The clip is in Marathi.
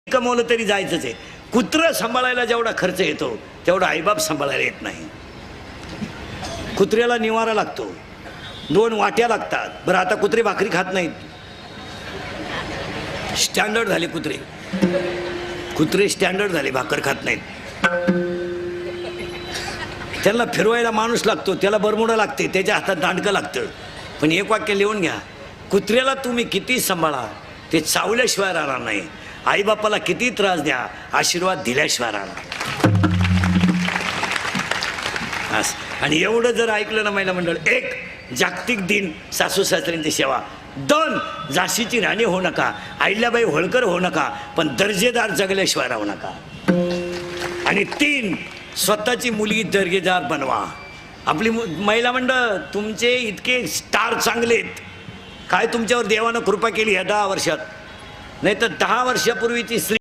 कमवलं तरी जायचंच आहे. कुत्रं सांभाळायला जेवढा खर्च येतो तेवढा आईबाप सांभाळायला येत नाही. कुत्र्याला निवारा लागतो, 2 वाट्या लागतात. बरं आता कुत्रे भाकरी खात नाहीत, स्टँडर्ड झाले कुत्रे स्टँडर्ड झाले, भाकर खात नाहीत. त्यांना फिरवायला माणूस लागतो, त्याला बरमुडा लागते, त्याच्या हातात दांडकं लागतं. पण एक वाक्य लिहून घ्या, कुत्र्याला तुम्ही किती सांभाळा ते चावल्याशिवाय राहणार नाही. आईबापाला किती त्रास द्या, आशीर्वाद दिल्याशिवाय राहणार. आणि एवढं जर ऐकलं ना महिला मंडळ, 1 जागतिक दिन सासू सासऱ्यांची सेवा, 2 झाशीची राणी होऊ नका, अहिल्याबाई होळकर होऊ नका, पण दर्जेदार जगल्याशिवाय राहू नका. आणि 3 स्वतःची मुलगी दर्जेदार बनवा. आपली महिला मंडळ तुमचे इतके स्टार चांगलेत, काय तुमच्यावर देवानं कृपा केली ह्या 10 वर्षात. नाही तर 10 वर्षापूर्वीची स्त्री